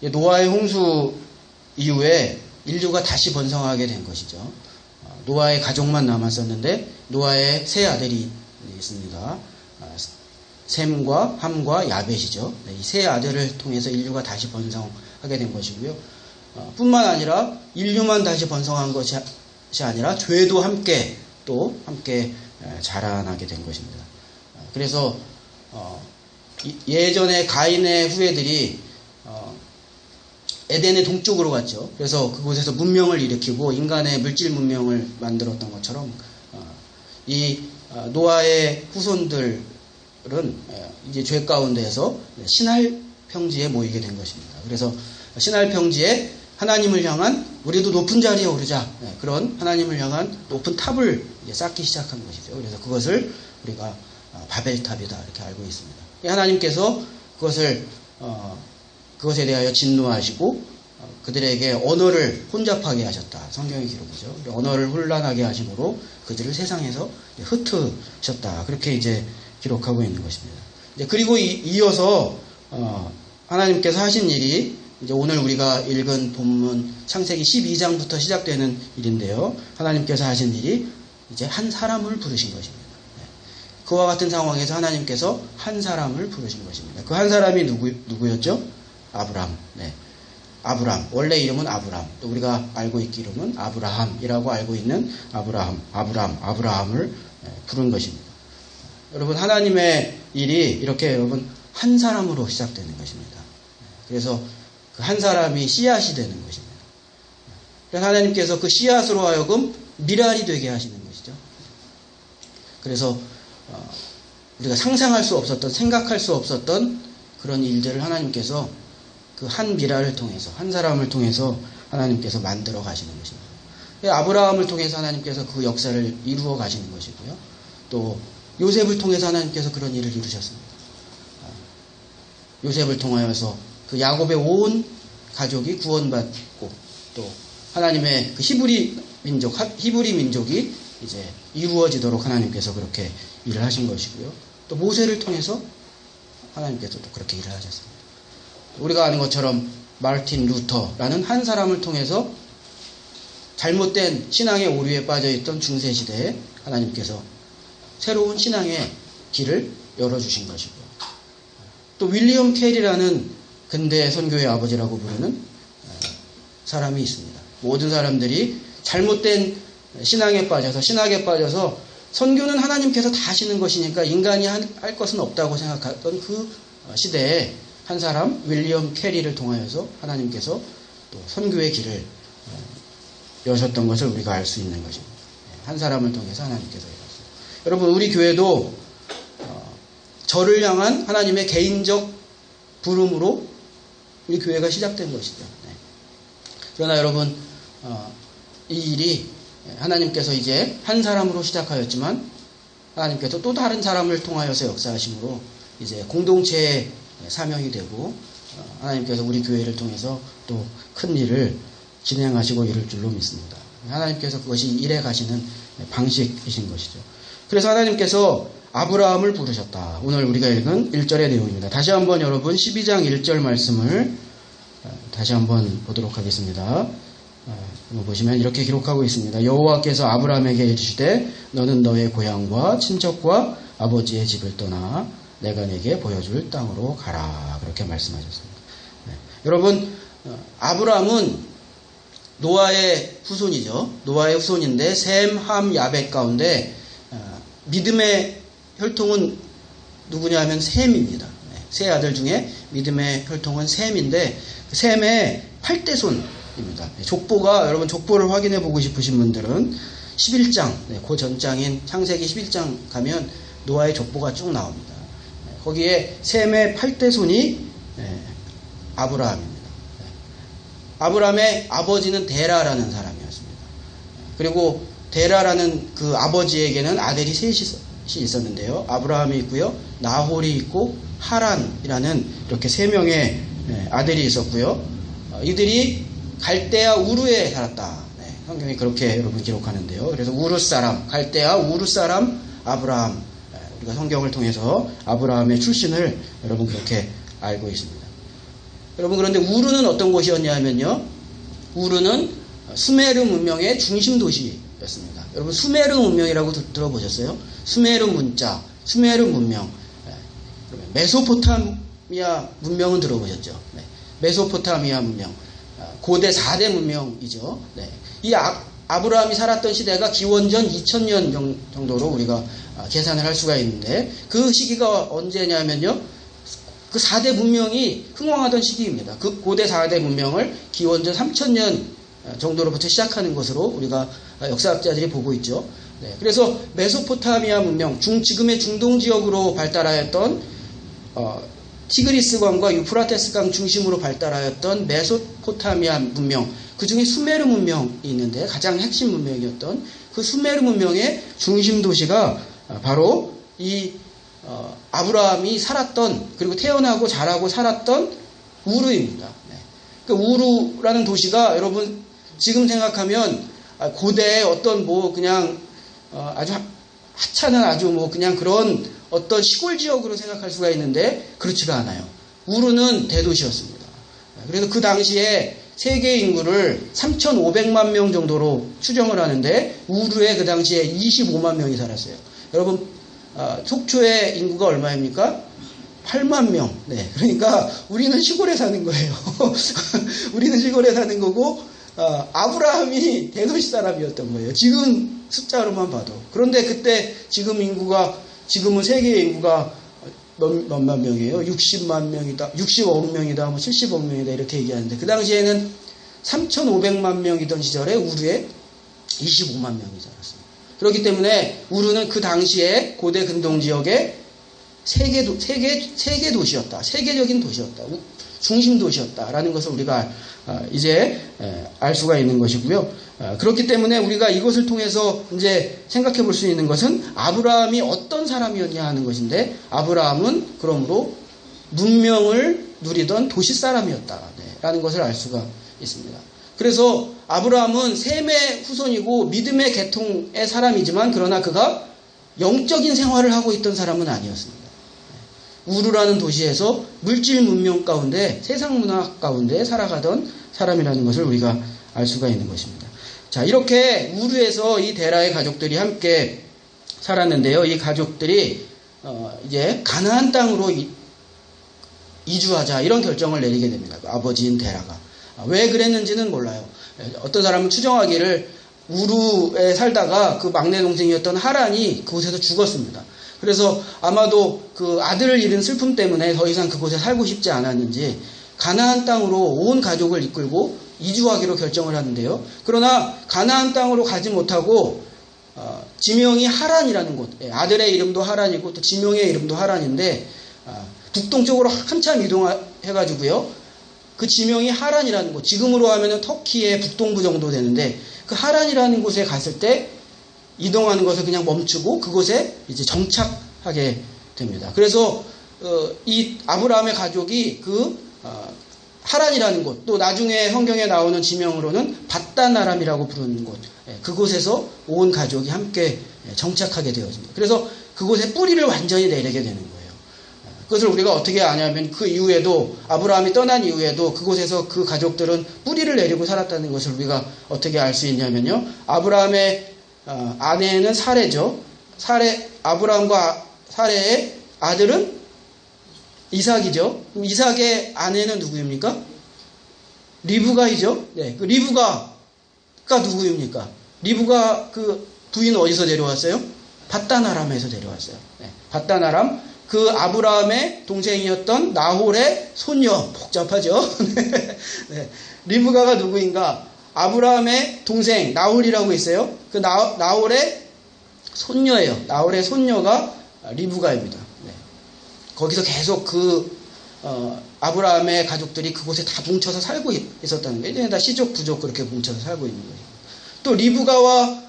노아의 홍수 이후에 인류가 다시 번성하게 된 것이죠. 노아의 가족만 남았었는데 노아의 세 아들이 있습니다. 셈과 함과 야벳이죠. 이 세 아들을 통해서 인류가 다시 번성하게 된 것이고요. 뿐만 아니라 인류만 다시 번성한 것이 아니라 죄도 함께 자라나게 된 것입니다. 그래서 예전에 가인의 후예들이 에덴의 동쪽으로 갔죠. 그래서 그곳에서 문명을 일으키고 인간의 물질 문명을 만들었던 것처럼 이 노아의 후손들은 이제 죄 가운데에서 신할 평지에 모이게 된 것입니다. 그래서 신할 평지에 하나님을 향한 우리도 높은 자리에 오르자, 그런 하나님을 향한 높은 탑을 쌓기 시작한 것이죠. 그래서 그것을 우리가 바벨탑이다 이렇게 알고 있습니다. 하나님께서 그것에 대하여 진노하시고 그들에게 언어를 혼잡하게 하셨다. 성경의 기록이죠. 언어를 혼란하게 하심으로 그들을 세상에서 흩으셨다. 그렇게 이제 기록하고 있는 것입니다. 그리고 이어서 하나님께서 하신 일이 이제 오늘 우리가 읽은 본문 창세기 12장부터 시작되는 일인데요. 하나님께서 하신 일이 이제 한 사람을 부르신 것입니다. 그와 같은 상황에서 하나님께서 한 사람을 부르신 것입니다. 그 한 사람이 누구였죠? 아브람. 아브람. 원래 이름은 아브람. 또 우리가 알고 있기로는 아브라함이라고 알고 있는 아브라함을 부른 것입니다. 여러분, 하나님의 일이 이렇게 여러분 한 사람으로 시작되는 것입니다. 그래서 그 한 사람이 씨앗이 되는 것입니다. 그래서 하나님께서 그 씨앗으로 하여금 미랄이 되게 하시는 것이죠. 그래서 우리가 상상할 수 없었던, 생각할 수 없었던 그런 일들을 하나님께서 그 한 미랄을 통해서, 한 사람을 통해서 하나님께서 만들어 가시는 것입니다. 아브라함을 통해서 하나님께서 그 역사를 이루어 가시는 것이고요. 또 요셉을 통해서 하나님께서 그런 일을 이루셨습니다. 요셉을 통하여서 그 야곱의 온 가족이 구원받고 또 하나님의 그 히브리 민족이 이제 이루어지도록 하나님께서 그렇게 일을 하신 것이고요. 또 모세를 통해서 하나님께서 또 그렇게 일을 하셨습니다. 우리가 아는 것처럼 마르틴 루터라는 한 사람을 통해서 잘못된 신앙의 오류에 빠져있던 중세시대에 하나님께서 새로운 신앙의 길을 열어주신 것이고요. 또 윌리엄 캐리라는 근대 선교의 아버지라고 부르는 사람이 있습니다. 모든 사람들이 잘못된 신학에 빠져서 선교는 하나님께서 다 하시는 것이니까 인간이 할 것은 없다고 생각했던 그 시대에 한 사람 윌리엄 캐리를 통하여서 하나님께서 또 선교의 길을 여셨던 것을 우리가 알 수 있는 것입니다. 한 사람을 통해서 하나님께서 이뤘어요. 여러분, 우리 교회도 저를 향한 하나님의 개인적 부름으로 우리 교회가 시작된 것이죠. 그러나 여러분, 이 일이 하나님께서 이제 한 사람으로 시작하였지만 하나님께서 또 다른 사람을 통하여서 역사하심으로 이제 공동체의 사명이 되고 하나님께서 우리 교회를 통해서 또 큰 일을 진행하시고 이룰 줄로 믿습니다. 하나님께서 그것이 일해 가시는 방식이신 것이죠. 그래서 하나님께서 아브라함을 부르셨다. 오늘 우리가 읽은 1절의 내용입니다. 다시 한번 여러분 12장 1절 말씀을 다시 한번 보도록 하겠습니다. 보시면 이렇게 기록하고 있습니다. 여호와께서 아브라함에게 이르시되 너는 너의 고향과 친척과 아버지의 집을 떠나 내가 내게 보여줄 땅으로 가라. 그렇게 말씀하셨습니다. 여러분, 아브라함은 노아의 후손이죠. 노아의 후손인데 셈, 함, 야벳 가운데 믿음의 혈통은 누구냐 하면 셈입니다. 세 아들 중에 믿음의 혈통은 셈인데 셈의 8대손입니다. 족보가, 여러분 족보를 확인해 보고 싶으신 분들은 11장, 그 전장인 창세기 11장 가면 노아의 족보가 쭉 나옵니다. 거기에 셈의 8대손이 아브라함입니다. 아브라함의 아버지는 데라라는 사람이었습니다. 그리고 데라라는 그 아버지에게는 아들이 셋이 있었는데요. 아브라함이 있고요, 나홀이 있고 하란이라는 이렇게 세 명의 아들이 있었고요. 이들이 갈대아 우르에 살았다. 성경이 그렇게 여러분 기록하는데요. 그래서 갈대아 우르 사람 아브라함. 우리가 성경을 통해서 아브라함의 출신을 여러분 그렇게 알고 있습니다. 여러분, 그런데 우르는 어떤 곳이었냐면요. 우르는 수메르 문명의 중심 도시였습니다. 여러분, 수메르 문명이라고 들어보셨어요? 수메르 문자, 수메르 문명. 메소포타미아 문명은 들어보셨죠? 네. 메소포타미아 문명. 고대 4대 문명이죠. 네. 이 아브라함이 살았던 시대가 기원전 2000년 정도로 우리가 계산을 할 수가 있는데, 그 시기가 언제냐면요. 그 4대 문명이 흥왕하던 시기입니다. 그 고대 4대 문명을 기원전 3000년 정도로부터 시작하는 것으로 우리가 역사학자들이 보고 있죠. 네. 그래서 메소포타미아 문명, 지금의 중동 지역으로 발달하였던 티그리스강과 유프라테스강 중심으로 발달하였던 메소포타미아 문명, 그 중에 수메르 문명이 있는데 가장 핵심 문명이었던 그 수메르 문명의 중심 도시가 바로 이 아브라함이 살았던, 그리고 태어나고 자라고 살았던 우르입니다. 네. 그 우르라는 도시가 여러분 지금 생각하면 고대의 어떤 그냥 아주 하찮은 아주 그냥 그런 어떤 시골 지역으로 생각할 수가 있는데 그렇지가 않아요. 우르는 대도시였습니다. 그래서 그 당시에 세계 인구를 3,500만 명 정도로 추정을 하는데 우르에 그 당시에 25만 명이 살았어요. 여러분, 속초의 인구가 얼마입니까? 8만 명. 네. 그러니까 우리는 시골에 사는 거예요. 우리는 시골에 사는 거고, 아브라함이 대도시 사람이었던 거예요. 지금 숫자로만 봐도. 그런데 그때 지금은 세계 인구가 몇만 명이에요? 60만 명이다, 60억 명이다, 70억 명이다, 이렇게 얘기하는데, 그 당시에는 3,500만 명이던 시절에 우르에 25만 명이 살았습니다. 그렇기 때문에 우르는 그 당시에 고대 근동 지역의 세계 도시였다. 세계적인 도시였다. 중심 도시였다라는 것을 우리가 이제 알 수가 있는 것이고요. 그렇기 때문에 우리가 이것을 통해서 이제 생각해 볼 수 있는 것은 아브라함이 어떤 사람이었냐 하는 것인데, 아브라함은 그러므로 문명을 누리던 도시 사람이었다라는 것을 알 수가 있습니다. 그래서 아브라함은 셈의 후손이고 믿음의 계통의 사람이지만, 그러나 그가 영적인 생활을 하고 있던 사람은 아니었습니다. 우르라는 도시에서 물질 문명 가운데, 세상 문화 가운데 살아가던 사람이라는 것을 우리가 알 수가 있는 것입니다. 자, 이렇게 우르에서 이 데라의 가족들이 함께 살았는데요. 이 가족들이 이제 가나안 땅으로 이주하자, 이런 결정을 내리게 됩니다. 아버지인 데라가. 왜 그랬는지는 몰라요. 어떤 사람은 추정하기를 우르에 살다가 그 막내 동생이었던 하란이 그곳에서 죽었습니다. 그래서 아마도 그 아들을 잃은 슬픔 때문에 더 이상 그곳에 살고 싶지 않았는지 가나안 땅으로 온 가족을 이끌고 이주하기로 결정을 하는데요. 그러나 가나안 땅으로 가지 못하고 지명이 하란이라는 곳, 아들의 이름도 하란이고 또 지명의 이름도 하란인데, 북동쪽으로 한참 이동해가지고요. 그 지명이 하란이라는 곳, 지금으로 하면 터키의 북동부 정도 되는데, 그 하란이라는 곳에 갔을 때 이동하는 것을 그냥 멈추고 그곳에 이제 정착하게 됩니다. 그래서 이 아브라함의 가족이 하란이라는 곳, 또 나중에 성경에 나오는 지명으로는 밧단아람이라고 부르는 곳, 그곳에서 온 가족이 함께 정착하게 되어집니다. 그래서 그곳에 뿌리를 완전히 내리게 되는 거예요. 그것을 우리가 어떻게 아냐면, 그 이후에도, 아브라함이 떠난 이후에도 그곳에서 그 가족들은 뿌리를 내리고 살았다는 것을 우리가 어떻게 알 수 있냐면요. 아브라함의 아내는 사레죠. 아브라함과 사레의 아들은 이삭이죠. 그럼 이삭의 아내는 누구입니까? 리브가이죠. 네, 그 리브가가 누구입니까? 리브가 그 부인은 어디서 내려왔어요? 밧단아람에서 내려왔어요. 네, 밧단아람, 그 아브라함의 동생이었던 나홀의 손녀, 복잡하죠. 네, 리브가가 누구인가? 아브라함의 동생 나홀이라고 있어요. 그 나홀의 손녀예요. 나홀의 손녀가 리브가입니다. 네. 거기서 계속 아브라함의 가족들이 그곳에 다 뭉쳐서 살고 있었다는 거예요. 다 시족, 부족 그렇게 뭉쳐서 살고 있는 거예요. 또 리브가와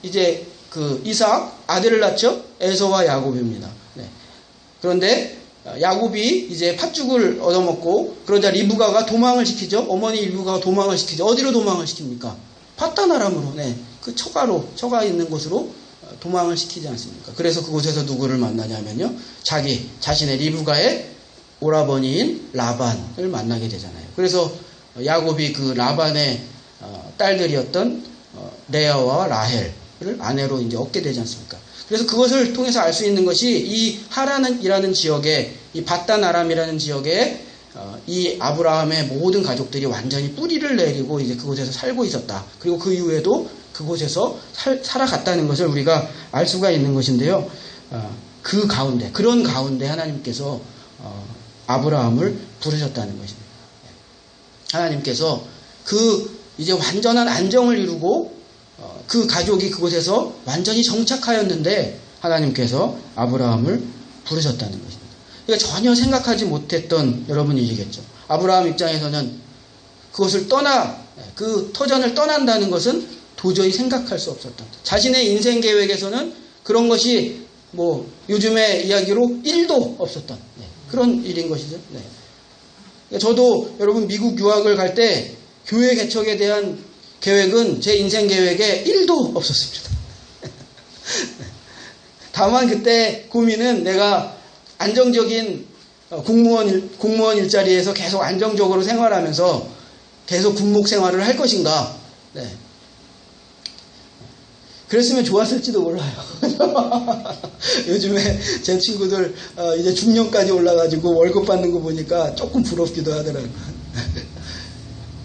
이제 그 이삭 아들을 낳죠. 에서와 야곱입니다. 네. 그런데 야곱이 이제 팥죽을 얻어먹고, 그러자 리브가가 도망을 시키죠. 어머니 리브가가 도망을 시키죠. 어디로 도망을 시킵니까? 밧단아람으로, 네, 그 처가 있는 곳으로 도망을 시키지 않습니까? 그래서 그곳에서 누구를 만나냐면요, 자신의 리브가의 오라버니인 라반을 만나게 되잖아요. 그래서 야곱이 그 라반의 딸들이었던 레아와 라헬을 아내로 이제 얻게 되지 않습니까? 그래서 그것을 통해서 알 수 있는 것이 이 하란이라는 지역에, 이 바단 아람이라는 지역에 이 아브라함의 모든 가족들이 완전히 뿌리를 내리고 이제 그곳에서 살고 있었다. 그리고 그 이후에도 그곳에서 살아갔다는 것을 우리가 알 수가 있는 것인데요. 그 가운데, 그런 가운데 하나님께서 아브라함을 부르셨다는 것입니다. 하나님께서 그 이제 완전한 안정을 이루고 그 가족이 그곳에서 완전히 정착하였는데 하나님께서 아브라함을 부르셨다는 것입니다. 그러니까 전혀 생각하지 못했던 여러분 일이겠죠. 아브라함 입장에서는 그것을 그 터전을 떠난다는 것은 도저히 생각할 수 없었던, 자신의 인생 계획에서는 그런 것이 뭐 요즘의 이야기로 1도 없었던 그런 일인 것이죠. 그러니까 저도 여러분 미국 유학을 갈 때 교회 개척에 대한 계획은 제 인생 계획에 1도 없었습니다. 다만 그때 고민은 내가 안정적인 공무원 일자리에서 계속 안정적으로 생활하면서 계속 군목 생활을 할 것인가. 그랬으면 좋았을지도 몰라요. 요즘에 제 친구들 이제 중년까지 올라가지고 월급 받는 거 보니까 조금 부럽기도 하더라고요.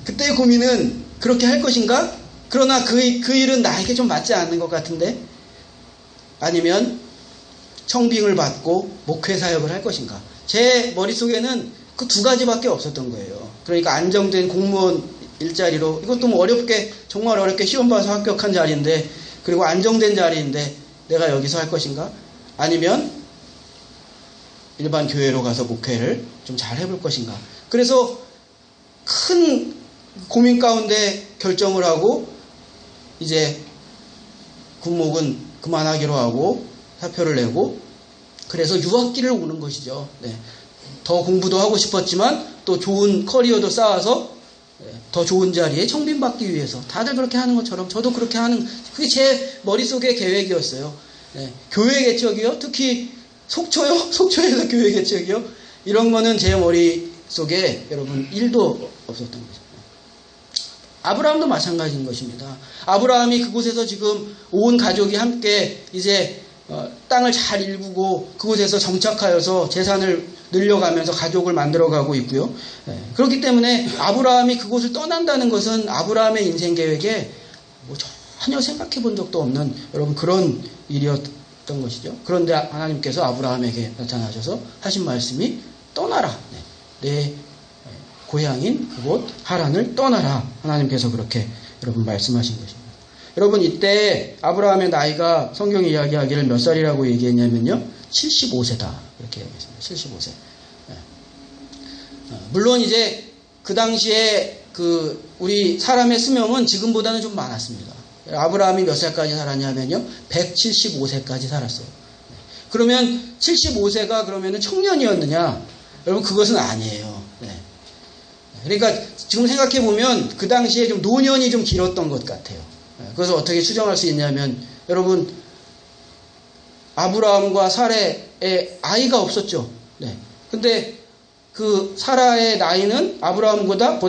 그때의 고민은 그렇게 할 것인가? 그러나 그 일은 나에게 좀 맞지 않는 것 같은데? 아니면 청빙을 받고 목회 사역을 할 것인가? 제 머릿속에는 그 두 가지밖에 없었던 거예요. 그러니까 안정된 공무원 일자리로, 이것도 뭐 정말 어렵게 시험 봐서 합격한 자리인데, 그리고 안정된 자리인데 내가 여기서 할 것인가? 아니면 일반 교회로 가서 목회를 좀 잘 해볼 것인가? 그래서 큰 고민 가운데 결정을 하고 이제 군목은 그만하기로 하고 사표를 내고, 그래서 유학길을 오는 것이죠. 더 공부도 하고 싶었지만 또 좋은 커리어도 쌓아서 더 좋은 자리에 청빙받기 위해서 다들 그렇게 하는 것처럼 저도 그렇게 하는, 그게 제 머릿속의 계획이었어요. 교회 개척이요? 특히 속초요? 속초에서 교회 개척이요? 이런 거는 제 머릿속에 여러분 1도 없었던 거죠. 아브라함도 마찬가지인 것입니다. 아브라함이 그곳에서 지금 온 가족이 함께 이제 땅을 잘 일구고 그곳에서 정착하여서 재산을 늘려가면서 가족을 만들어가고 있고요. 그렇기 때문에 아브라함이 그곳을 떠난다는 것은 아브라함의 인생 계획에 뭐 전혀 생각해 본 적도 없는 여러분 그런 일이었던 것이죠. 그런데 하나님께서 아브라함에게 나타나셔서 하신 말씀이 떠나라. 내 고향인 그곳 하란을 떠나라. 하나님께서 그렇게 여러분 말씀하신 것입니다. 여러분 이때 아브라함의 나이가 성경이 이야기하기를 몇 살이라고 얘기했냐면요. 75세다. 이렇게 얘기했습니다. 75세. 물론 이제 그 당시에 우리 사람의 수명은 지금보다는 좀 많았습니다. 아브라함이 몇 살까지 살았냐면요. 175세까지 살았어요. 그러면 75세가 그러면은 청년이었느냐? 여러분 그것은 아니에요. 그러니까 지금 생각해 보면 그 당시에 좀 노년이 좀 길었던 것 같아요. 그래서 어떻게 추정할 수 있냐면 여러분 아브라함과 사라의 아이가 없었죠. 근데 그 사라의 나이는 아브라함보다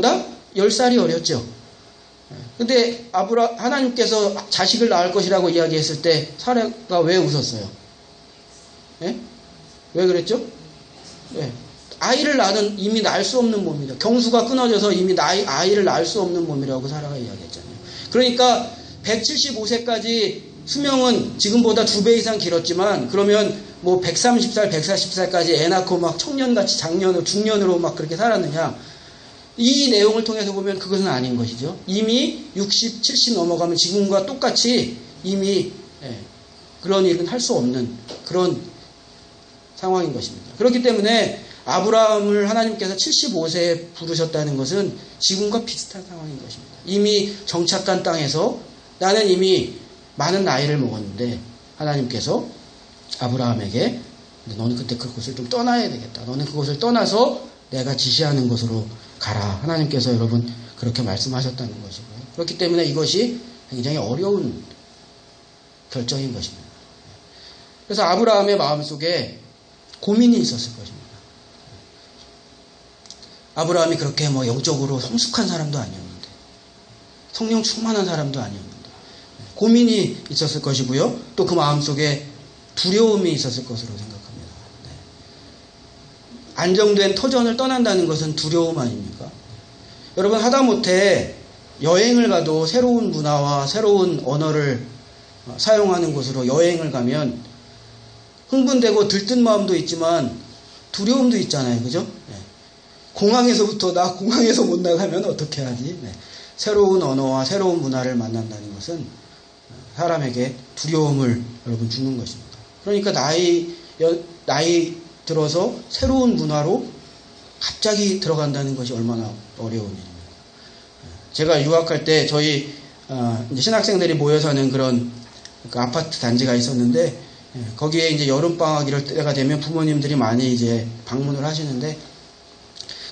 10살이 어렸죠. 근데 하나님께서 자식을 낳을 것이라고 이야기했을 때 사라가 왜 웃었어요? 왜 그랬죠? 아이를 낳는 이미 낳을 수 없는 몸이다. 경수가 끊어져서 이미 아이를 낳을 수 없는 몸이라고 사라가 이야기했잖아요. 그러니까 175세까지 수명은 지금보다 2배 이상 길었지만 그러면 뭐 130살, 140살까지 애 낳고 막 청년같이 중년으로 막 그렇게 살았느냐. 이 내용을 통해서 보면 그것은 아닌 것이죠. 이미 60, 70 넘어가면 지금과 똑같이 이미 그런 일은 할 수 없는 그런 상황인 것입니다. 그렇기 때문에 아브라함을 하나님께서 75세에 부르셨다는 것은 지금과 비슷한 상황인 것입니다. 이미 정착한 땅에서 나는 이미 많은 나이를 먹었는데 하나님께서 아브라함에게 너는 그때 그곳을 좀 떠나야 되겠다. 너는 그곳을 떠나서 내가 지시하는 곳으로 가라. 하나님께서 여러분 그렇게 말씀하셨다는 것이고요. 그렇기 때문에 이것이 굉장히 어려운 결정인 것입니다. 그래서 아브라함의 마음속에 고민이 있었을 것입니다. 아브라함이 그렇게 뭐 영적으로 성숙한 사람도 아니었는데, 성령 충만한 사람도 아니었는데, 고민이 있었을 것이고요. 또 그 마음속에 두려움이 있었을 것으로 생각합니다. 네. 안정된 터전을 떠난다는 것은 두려움 아닙니까? 여러분, 하다못해 여행을 가도 새로운 문화와 새로운 언어를 사용하는 곳으로 여행을 가면 흥분되고 들뜬 마음도 있지만 두려움도 있잖아요. 그죠? 네. 공항에서부터 나 공항에서 못 나가면 어떻게 하지? 네. 새로운 언어와 새로운 문화를 만난다는 것은 사람에게 두려움을 여러분 주는 것입니다. 그러니까 나이 들어서 새로운 문화로 갑자기 들어간다는 것이 얼마나 어려운 일입니까? 제가 유학할 때 저희 이제 신학생들이 모여 사는 그런 그 아파트 단지가 있었는데, 거기에 이제 여름방학 이럴 때가 되면 부모님들이 많이 이제 방문을 하시는데,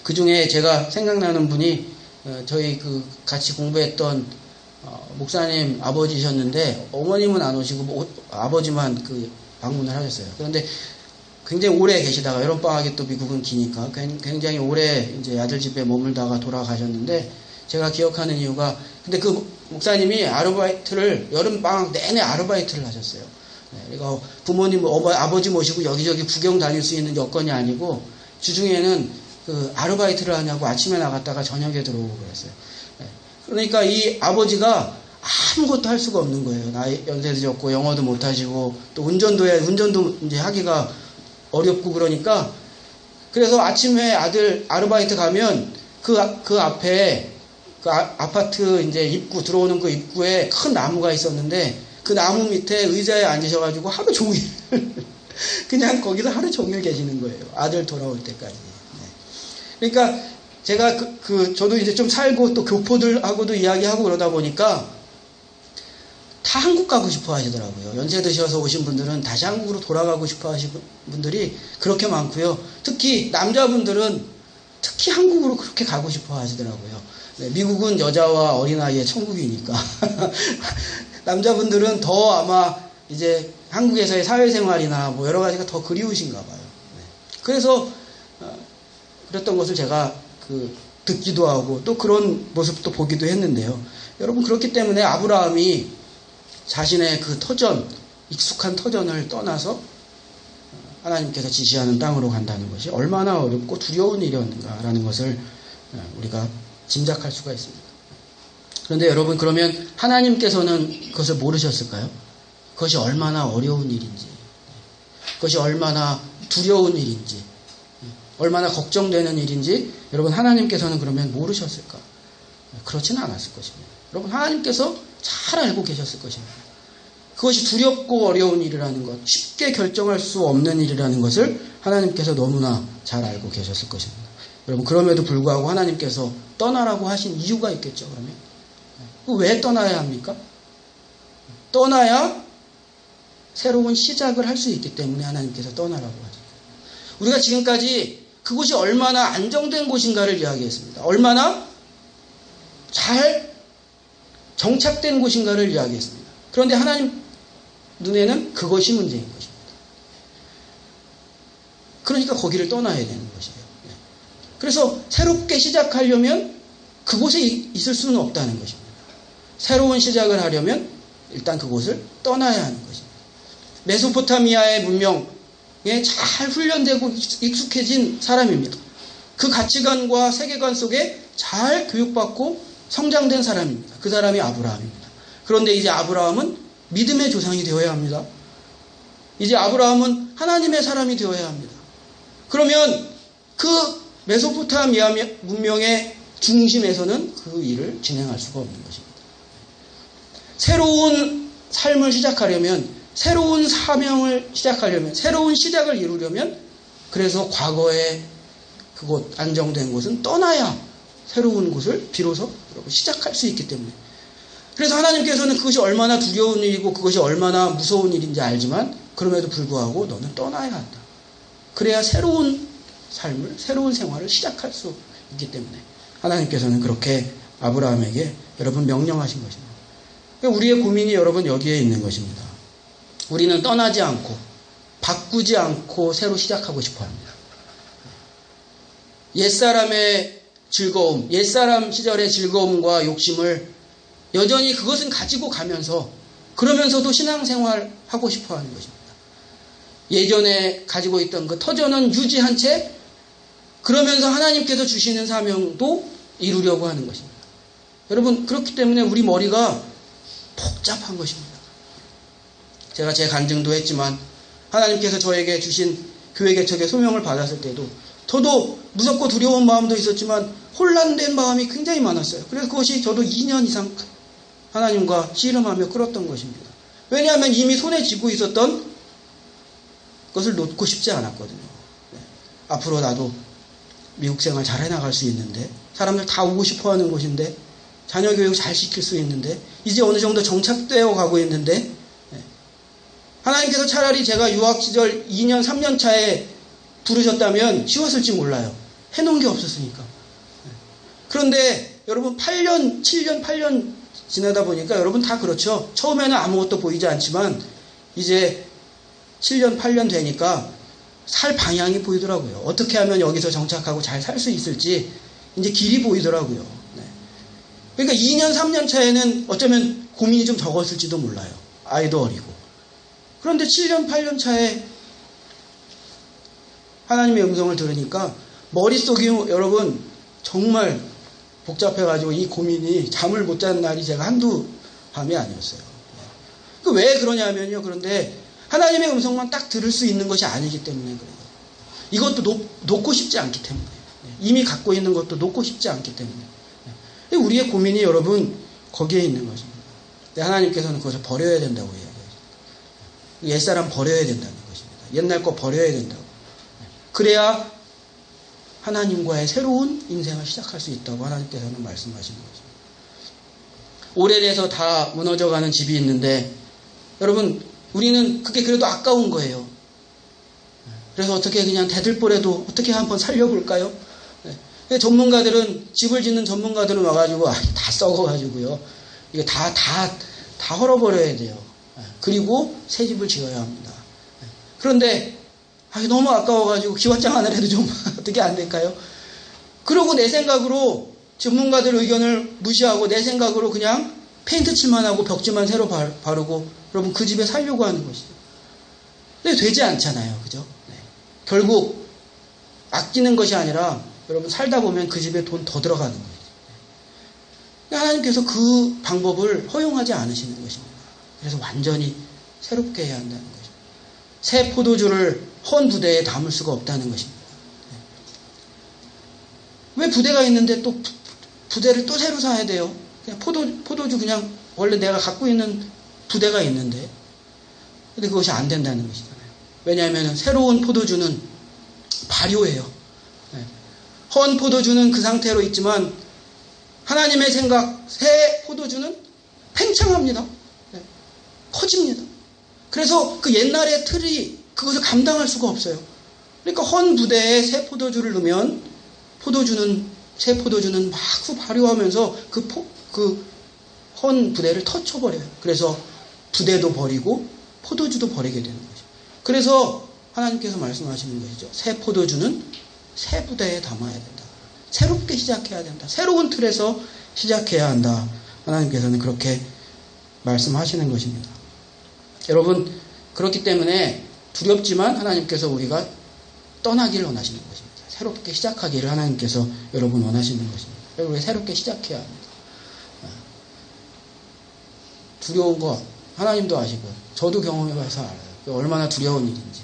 그 중에 제가 생각나는 분이 저희 그 같이 공부했던 목사님 아버지셨는데, 어머님은 안 오시고 아버지만 그 방문을 하셨어요. 그런데 굉장히 오래 계시다가 여름방학이 또 미국은 기니까 굉장히 오래 이제 아들 집에 머물다가 돌아가셨는데, 제가 기억하는 이유가, 근데 그 목사님이 아르바이트를 여름방학 내내 아르바이트를 하셨어요. 그러니까 부모님, 아버지 모시고 여기저기 구경 다닐 수 있는 여건이 아니고, 주중에는 그 아르바이트를 하냐고 아침에 나갔다가 저녁에 들어오고 그랬어요. 그러니까 이 아버지가 아무것도 할 수가 없는 거예요. 나이 연세도 적고 영어도 못 하시고 또 운전도 이제 하기가 어렵고, 그러니까 그래서 아침에 아들 아르바이트 가면 그 앞에 그 아파트 이제 입구 들어오는 그 입구에 큰 나무가 있었는데, 그 나무 밑에 의자에 앉으셔가지고 하루 종일 그냥 거기서 하루 종일 계시는 거예요. 아들 돌아올 때까지. 네. 그러니까 제가 저도 이제 좀 살고 또 교포들하고도 이야기하고 그러다 보니까 다 한국 가고 싶어 하시더라고요. 연세 드셔서 오신 분들은 다시 한국으로 돌아가고 싶어 하시는 분들이 그렇게 많고요. 특히 남자분들은 특히 한국으로 그렇게 가고 싶어 하시더라고요. 네, 미국은 여자와 어린아이의 천국이니까. 남자분들은 더 아마 이제 한국에서의 사회생활이나 뭐 여러 가지가 더 그리우신가 봐요. 네. 그래서 그랬던 것을 제가 듣기도 하고 또 그런 모습도 보기도 했는데요. 여러분, 그렇기 때문에 아브라함이 자신의 그 터전, 익숙한 터전을 떠나서 하나님께서 지시하는 땅으로 간다는 것이 얼마나 어렵고 두려운 일이었는가라는 것을 우리가 짐작할 수가 있습니다. 그런데 여러분, 그러면 하나님께서는 그것을 모르셨을까요? 그것이 얼마나 어려운 일인지, 그것이 얼마나 두려운 일인지, 얼마나 걱정되는 일인지 여러분, 하나님께서는 그러면 모르셨을까? 그렇지는 않았을 것입니다. 여러분, 하나님께서 잘 알고 계셨을 것입니다. 그것이 두렵고 어려운 일이라는 것, 쉽게 결정할 수 없는 일이라는 것을 하나님께서 너무나 잘 알고 계셨을 것입니다. 여러분, 그럼에도 불구하고 하나님께서 떠나라고 하신 이유가 있겠죠. 그러면 왜 떠나야 합니까? 떠나야 새로운 시작을 할 수 있기 때문에 하나님께서 떠나라고 하죠. 우리가 지금까지 그곳이 얼마나 안정된 곳인가를 이야기했습니다. 얼마나 잘 정착된 곳인가를 이야기했습니다. 그런데 하나님 눈에는 그것이 문제인 것입니다. 그러니까 거기를 떠나야 되는 것이에요. 그래서 새롭게 시작하려면 그곳에 있을 수는 없다는 것입니다. 새로운 시작을 하려면 일단 그곳을 떠나야 하는 것입니다. 메소포타미아의 문명에 잘 훈련되고 익숙해진 사람입니다. 그 가치관과 세계관 속에 잘 교육받고 성장된 사람입니다. 그 사람이 아브라함입니다. 그런데 이제 아브라함은 믿음의 조상이 되어야 합니다. 이제 아브라함은 하나님의 사람이 되어야 합니다. 그러면 그 메소포타미아 문명의 중심에서는 그 일을 진행할 수가 없는 것입니다. 새로운 삶을 시작하려면, 새로운 사명을 시작하려면, 새로운 시작을 이루려면, 그래서 과거의 그곳 안정된 곳은 떠나야 새로운 곳을 비로소 시작할 수 있기 때문에, 그래서 하나님께서는 그것이 얼마나 두려운 일이고 그것이 얼마나 무서운 일인지 알지만 그럼에도 불구하고 너는 떠나야 한다. 그래야 새로운 삶을, 새로운 생활을 시작할 수 있기 때문에 하나님께서는 그렇게 아브라함에게 여러분 명령하신 것입니다. 우리의 고민이 여러분 여기에 있는 것입니다. 우리는 떠나지 않고 바꾸지 않고 새로 시작하고 싶어 합니다. 옛사람의 즐거움, 옛사람 시절의 즐거움과 욕심을 여전히 그것은 가지고 가면서 그러면서도 신앙생활 하고 싶어 하는 것입니다. 예전에 가지고 있던 그 터전은 유지한 채 그러면서 하나님께서 주시는 사명도 이루려고 하는 것입니다. 여러분, 그렇기 때문에 우리 머리가 복잡한 것입니다. 제가 제 간증도 했지만 하나님께서 저에게 주신 교회 개척의 소명을 받았을 때도 저도 무섭고 두려운 마음도 있었지만 혼란된 마음이 굉장히 많았어요. 그래서 그것이 저도 2년 이상 하나님과 씨름하며 끌었던 것입니다. 왜냐하면 이미 손에 쥐고 있었던 것을 놓고 싶지 않았거든요. 네. 앞으로 나도 미국 생활 잘 해나갈 수 있는데, 사람들 다 오고 싶어 하는 곳인데, 자녀 교육 잘 시킬 수 있는데, 이제 어느 정도 정착되어 가고 있는데, 네. 하나님께서 차라리 제가 유학 시절 2년, 3년 차에 부르셨다면 쉬웠을지 몰라요. 해놓은 게 없었으니까. 네. 그런데 여러분 8년, 7년, 8년 지나다 보니까 여러분 다 그렇죠. 처음에는 아무것도 보이지 않지만 이제 7년, 8년 되니까 살 방향이 보이더라고요. 어떻게 하면 여기서 정착하고 잘 살 수 있을지 이제 길이 보이더라고요. 네. 그러니까 2년, 3년 차에는 어쩌면 고민이 좀 적었을지도 몰라요. 아이도 어리고. 그런데 7년, 8년 차에 하나님의 음성을 들으니까 머릿속이 여러분 정말 복잡해가지고 이 고민이 잠을 못 자는 날이 제가 한두 밤이 아니었어요. 왜 그러냐면요. 그런데 하나님의 음성만 딱 들을 수 있는 것이 아니기 때문에 그래요. 이것도 놓고 싶지 않기 때문에. 이미 갖고 있는 것도 놓고 싶지 않기 때문에. 우리의 고민이 여러분 거기에 있는 것입니다. 하나님께서는 그것을 버려야 된다고 이야기하죠. 옛사람 버려야 된다는 것입니다. 옛날 거 버려야 된다고. 그래야 하나님과의 새로운 인생을 시작할 수 있다고 하나님께서는 말씀하시는 거죠. 오래돼서 다 무너져가는 집이 있는데 여러분 우리는 그게 그래도 아까운 거예요. 그래서 어떻게 그냥 대들보라도 어떻게 한번 살려볼까요? 전문가들은 집을 짓는 전문가들은 와가지고 다 썩어가지고요. 이게 다 헐어버려야 돼요. 그리고 새 집을 지어야 합니다. 그런데 너무 아까워가지고 기와장 하나라도 좀 어떻게 안 될까요? 그러고 내 생각으로 전문가들 의견을 무시하고 내 생각으로 그냥 페인트 칠만 하고 벽지만 새로 바르고 여러분 그 집에 살려고 하는 것이죠. 근데 되지 않잖아요. 그죠? 네. 결국 아끼는 것이 아니라 여러분 살다 보면 그 집에 돈 더 들어가는 거예요. 하나님께서 그 방법을 허용하지 않으시는 것입니다. 그래서 완전히 새롭게 해야 한다는 것입니다. 새 포도주를 헌 부대에 담을 수가 없다는 것입니다. 왜 부대가 있는데 또 부대를 또 새로 사야 돼요? 그냥 포도주 그냥 원래 내가 갖고 있는 부대가 있는데 근데 그것이 안 된다는 것이잖아요. 왜냐하면 새로운 포도주는 발효해요. 헌 포도주는 그 상태로 있지만 하나님의 생각 새 포도주는 팽창합니다. 커집니다. 그래서 그 옛날의 틀이 그것을 감당할 수가 없어요. 그러니까 헌 부대에 새 포도주를 넣으면 새 포도주는 막 발효하면서 그 헌 부대를 터쳐버려요. 그래서 부대도 버리고 포도주도 버리게 되는 거죠. 그래서 하나님께서 말씀하시는 것이죠. 새 포도주는 새 부대에 담아야 된다. 새롭게 시작해야 된다. 새로운 틀에서 시작해야 한다. 하나님께서는 그렇게 말씀하시는 것입니다. 여러분 그렇기 때문에 두렵지만 하나님께서 우리가 떠나기를 원하시는 것입니다. 새롭게 시작하기를 하나님께서 여러분 원하시는 것입니다. 여러분 새롭게 시작해야 합니다. 두려운 거 하나님도 아시고 저도 경험해봐서 알아요. 얼마나 두려운 일인지.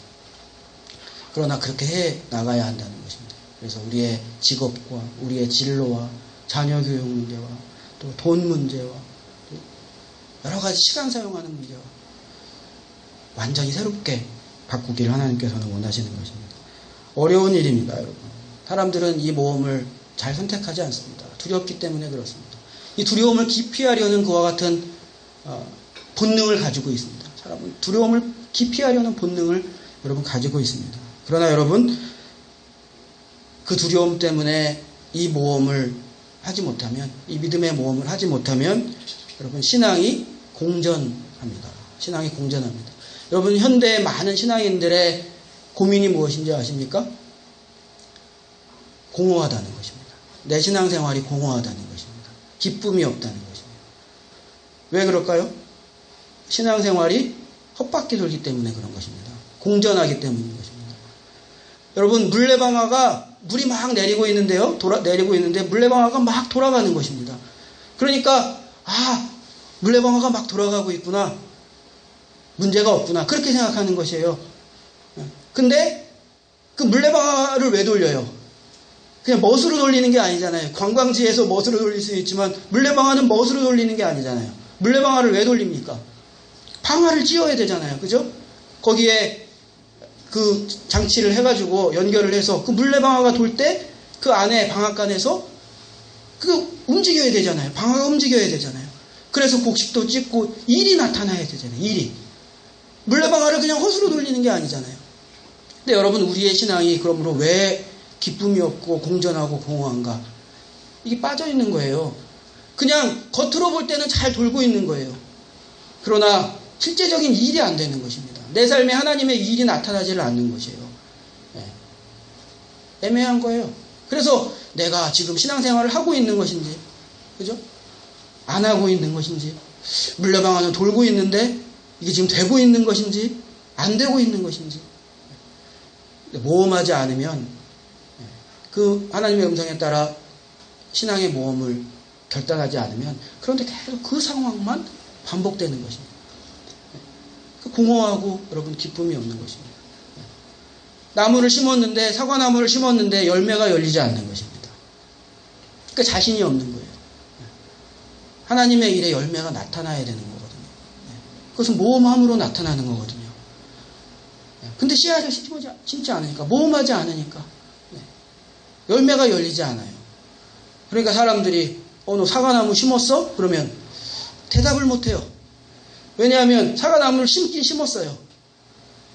그러나 그렇게 해 나가야 한다는 것입니다. 그래서 우리의 직업과 우리의 진로와 자녀 교육 문제와 또 돈 문제와 또 여러 가지 시간 사용하는 문제와 완전히 새롭게 바꾸기를 하나님께서는 원하시는 것입니다. 어려운 일입니다, 여러분. 사람들은 이 모험을 잘 선택하지 않습니다. 두렵기 때문에 그렇습니다. 이 두려움을 기피하려는 그와 같은 본능을 가지고 있습니다. 사람은 두려움을 기피하려는 본능을 여러분 가지고 있습니다. 그러나 여러분 그 두려움 때문에 이 모험을 하지 못하면 이 믿음의 모험을 하지 못하면 여러분 신앙이 공전합니다. 신앙이 공전합니다. 여러분 현대의 많은 신앙인들의 고민이 무엇인지 아십니까? 공허하다는 것입니다. 내 신앙생활이 공허하다는 것입니다. 기쁨이 없다는 것입니다. 왜 그럴까요? 신앙생활이 헛바퀴 돌기 때문에 그런 것입니다. 공전하기 때문인 것입니다. 여러분, 물레방아가 물이 막 내리고 있는데요. 내리고 있는데 물레방아가 막 돌아가는 것입니다. 그러니까 물레방아가 막 돌아가고 있구나. 문제가 없구나. 그렇게 생각하는 것이에요. 근데 그 물레방아를 왜 돌려요? 그냥 멋으로 돌리는 게 아니잖아요. 관광지에서 멋으로 돌릴 수 있지만 물레방아는 멋으로 돌리는 게 아니잖아요. 물레방아를 왜 돌립니까? 방아를 찧어야 되잖아요. 그죠? 거기에 그 장치를 해가지고 연결을 해서 그 물레방아가 돌 때 그 안에 방앗간에서 움직여야 되잖아요. 방아가 움직여야 되잖아요. 그래서 곡식도 찍고 일이 나타나야 되잖아요. 일이. 물레방아를 그냥 헛으로 돌리는 게 아니잖아요. 근데 여러분, 우리의 신앙이 그러므로 왜 기쁨이 없고 공전하고 공허한가? 이게 빠져 있는 거예요. 그냥 겉으로 볼 때는 잘 돌고 있는 거예요. 그러나 실제적인 일이 안 되는 것입니다. 내 삶에 하나님의 일이 나타나지를 않는 것이에요. 애매한 거예요. 그래서 내가 지금 신앙생활을 하고 있는 것인지, 그죠? 안 하고 있는 것인지, 물레방아는 돌고 있는데 이게 지금 되고 있는 것인지, 안 되고 있는 것인지, 모험하지 않으면 그 하나님의 음성에 따라 신앙의 모험을 결단하지 않으면 그런데 계속 그 상황만 반복되는 것입니다. 공허하고 여러분 기쁨이 없는 것입니다. 나무를 심었는데 사과나무를 심었는데 열매가 열리지 않는 것입니다. 그러니까 자신이 없는 거예요. 하나님의 일에 열매가 나타나야 되는 거거든요. 그것은 모험함으로 나타나는 거거든요. 근데 씨앗을 심지 않으니까, 모험하지 않으니까 열매가 열리지 않아요. 그러니까 사람들이 너 사과나무 심었어? 그러면 대답을 못해요. 왜냐하면 사과나무를 심긴 심었어요.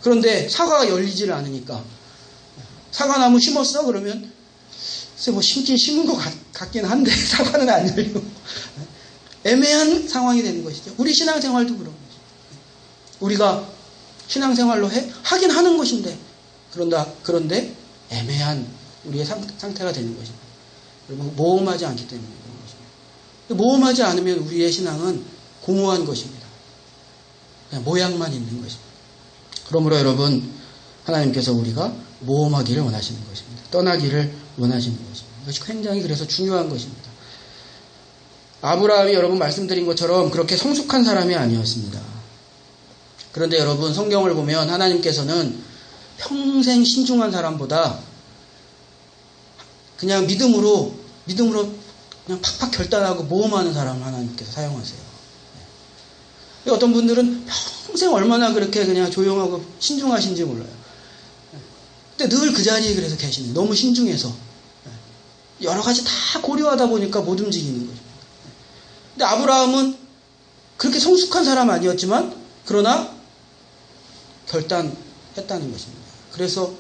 그런데 사과가 열리지를 않으니까. 사과나무 심었어? 그러면 글쎄 뭐 심긴 심은 것 같긴 한데 사과는 안 열리고 애매한 상황이 되는 것이죠. 우리 신앙생활도 그런 것이죠. 우리가 신앙생활로 하긴 하는 것인데 그런데 애매한 우리의 상태가 되는 것입니다. 여러분, 모험하지 않기 때문에 그런 것입니다. 모험하지 않으면 우리의 신앙은 공허한 것입니다. 그냥 모양만 있는 것입니다. 그러므로 여러분, 하나님께서 우리가 모험하기를 원하시는 것입니다. 떠나기를 원하시는 것입니다. 이것이 굉장히 그래서 중요한 것입니다. 아브라함이 여러분 말씀드린 것처럼 그렇게 성숙한 사람이 아니었습니다. 그런데 여러분, 성경을 보면 하나님께서는 평생 신중한 사람보다 그냥 믿음으로 그냥 팍팍 결단하고 모험하는 사람을 하나님께서 사용하세요. 어떤 분들은 평생 얼마나 그렇게 그냥 조용하고 신중하신지 몰라요. 근데 늘 그 자리에 그래서 계시는, 너무 신중해서 여러 가지 다 고려하다 보니까 못 움직이는 거죠. 근데 아브라함은 그렇게 성숙한 사람 아니었지만 그러나 결단했다는 것입니다. 그래서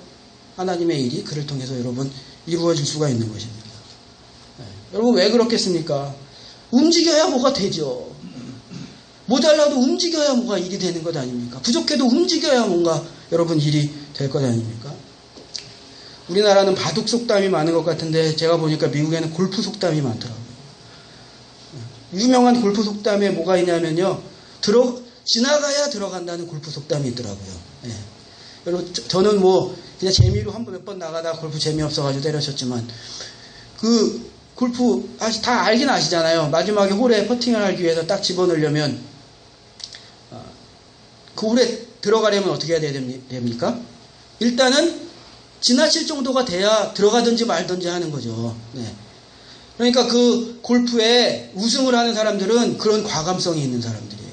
하나님의 일이 그를 통해서 여러분 이루어질 수가 있는 것입니다. 여러분, 왜 그렇겠습니까? 움직여야 뭐가 되죠. 모자라도 움직여야 뭐가 일이 되는 것 아닙니까? 부족해도 움직여야 뭔가 여러분 일이 될 것 아닙니까? 우리나라는 바둑 속담이 많은 것 같은데 제가 보니까 미국에는 골프 속담이 많더라고요. 유명한 골프 속담에 뭐가 있냐면요, 지나가야 들어간다는 골프 속담이 있더라고요. 여러분, 저는 뭐 그냥 재미로 몇 번 나가다가 골프 재미없어가지고 때려쳤지만, 그 골프 다 알긴 아시잖아요. 마지막에 홀에 퍼팅을 하기 위해서 딱 집어넣으려면 그 홀에 들어가려면 어떻게 해야 됩니까? 일단은 지나칠 정도가 돼야 들어가든지 말든지 하는 거죠. 그러니까 그 골프에 우승을 하는 사람들은 그런 과감성이 있는 사람들이에요.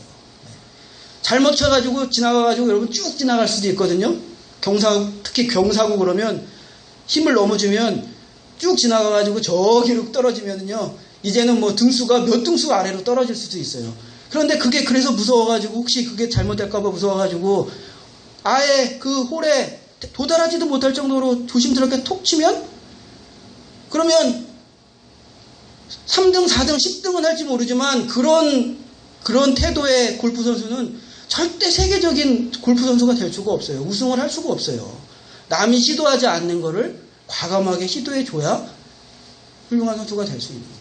잘못 쳐가지고 지나가가지고 여러분 쭉 지나갈 수도 있거든요. 특히 경사고 그러면 힘을 너무 주면 쭉 지나가가지고 저기로 떨어지면요, 이제는 뭐 등수가 몇 등수 아래로 떨어질 수도 있어요. 그런데 그게 그래서 무서워가지고, 혹시 그게 잘못될까봐 무서워가지고 아예 그 홀에 도달하지도 못할 정도로 조심스럽게 톡 치면, 그러면 3등, 4등, 10등은 할지 모르지만 그런 태도의 골프 선수는 절대 세계적인 골프 선수가 될 수가 없어요. 우승을 할 수가 없어요. 남이 시도하지 않는 거를 과감하게 시도해줘야 훌륭한 선수가 될 수 있는 거죠.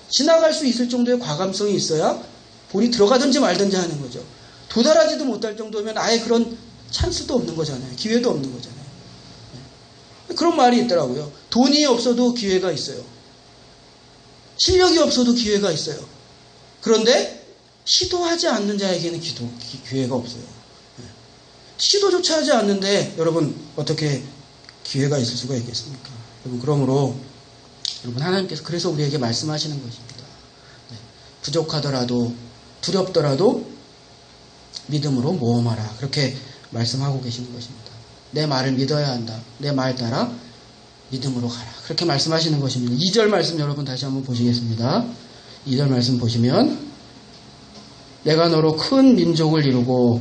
지나갈 수 있을 정도의 과감성이 있어야 볼이 들어가든지 말든지 하는 거죠. 도달하지도 못할 정도면 아예 그런 찬스도 없는 거잖아요. 기회도 없는 거잖아요. 그런 말이 있더라고요. 돈이 없어도 기회가 있어요. 실력이 없어도 기회가 있어요. 그런데 시도하지 않는 자에게는 기회가 없어요. 시도조차 하지 않는데 여러분 어떻게 기회가 있을 수가 있겠습니까? 여러분 그러므로 여러분 하나님께서 그래서 우리에게 말씀하시는 것입니다. 부족하더라도 두렵더라도 믿음으로 모험하라. 그렇게 말씀하고 계시는 것입니다. 내 말을 믿어야 한다. 내 말 따라 믿음으로 가라. 그렇게 말씀하시는 것입니다. 2절 말씀 여러분 다시 한번 보시겠습니다. 2절 말씀 보시면 내가 너로 큰 민족을 이루고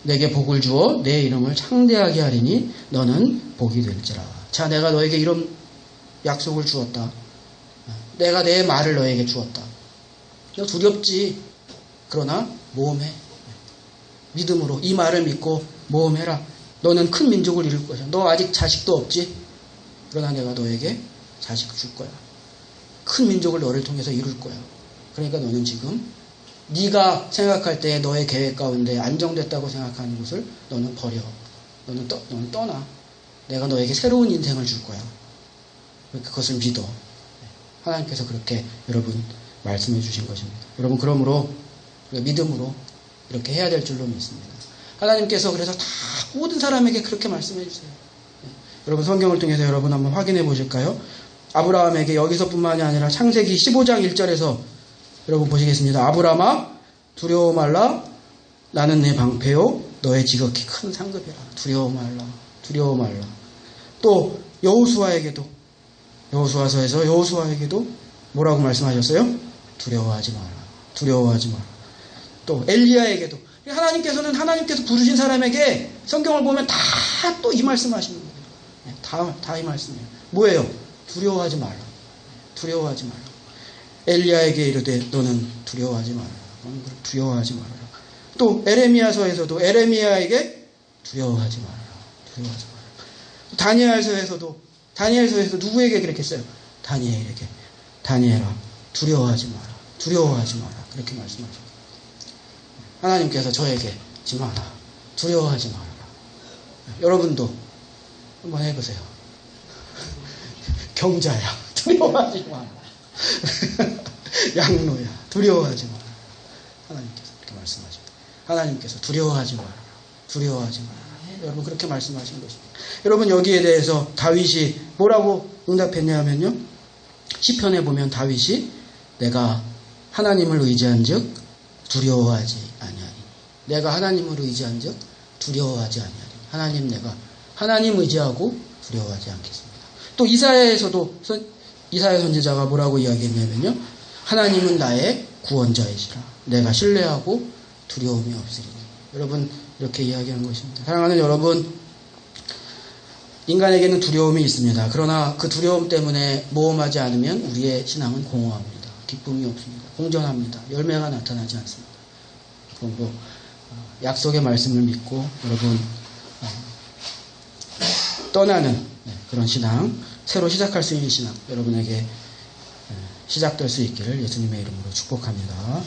내게 복을 주어 내 이름을 창대하게 하리니 너는 복이 될지라. 자, 내가 너에게 이런 약속을 주었다. 내가 내 말을 너에게 주었다. 너 두렵지. 그러나 모험해. 믿음으로 이 말을 믿고 모험해라. 너는 큰 민족을 이룰 것이야. 너 아직 자식도 없지? 그러나 내가 너에게 자식을 줄 거야. 큰 민족을 너를 통해서 이룰 거야. 그러니까 너는 지금 네가 생각할 때 너의 계획 가운데 안정됐다고 생각하는 것을 너는 버려. 너는 떠나. 내가 너에게 새로운 인생을 줄 거야. 그것을 믿어. 하나님께서 그렇게 여러분 말씀해 주신 것입니다. 여러분 그러므로 믿음으로 이렇게 해야 될 줄로 믿습니다. 하나님께서 그래서 다 모든 사람에게 그렇게 말씀해 주세요. 여러분 성경을 통해서 여러분 한번 확인해 보실까요? 아브라함에게 여기서뿐만이 아니라 창세기 15장 1절에서 여러분 보시겠습니다. 아브라함아 두려워 말라. 나는 내 방패요 너의 지극히 큰 상급이라. 두려워 말라. 두려워 말라. 또 여호수아에게도 여호수아서에서 여호수아에게도 뭐라고 말씀하셨어요? 두려워하지 마라. 두려워하지 마라. 또 엘리야에게도 하나님께서 부르신 사람에게 성경을 보면 다 또 이 말씀 하시는 거예요. 다 이 말씀이에요. 뭐예요? 두려워하지 마라. 두려워하지 마라. 엘리야에게 이르되 너는 두려워하지 마라. 너는 두려워하지 마라. 또 에레미야서에서도 에레미야에게 두려워하지 마라. 두려워하지 마라. 다니엘서에서 누구에게 그렇게 써요? 다니엘에게. 다니엘아 두려워하지 마라. 두려워하지 마라. 그렇게 말씀하셨어요. 하나님께서 저에게 하지 마라. 두려워하지 말아라. 여러분도 한번 해보세요. 경자야. 두려워하지 마라. 양로야. 두려워하지 마라. 하나님께서 그렇게 말씀하십니다. 하나님께서 두려워하지 마라. 두려워하지 마라. 여러분 그렇게 말씀하신 것입니다. 여러분 여기에 대해서 다윗이 뭐라고 응답했냐면요. 시편에 보면 다윗이 내가 하나님을 의지한즉 두려워하지 아니하리. 내가 하나님을 의지한즉 두려워하지 아니하리. 내가 하나님 의지하고 두려워하지 않겠습니다. 또 이사야에서도 이사야 선지자가 뭐라고 이야기했냐면요. 하나님은 나의 구원자이시라. 내가 신뢰하고 두려움이 없으리니. 여러분 이렇게 이야기한 것입니다. 사랑하는 여러분, 인간에게는 두려움이 있습니다. 그러나 그 두려움 때문에 모험하지 않으면 우리의 신앙은 공허합니다. 기쁨이 없습니다. 공전합니다. 열매가 나타나지 않습니다. 그리고 약속의 말씀을 믿고 여러분 떠나는 그런 신앙, 새로 시작할 수 있는 신앙 여러분에게 시작될 수 있기를 예수님의 이름으로 축복합니다.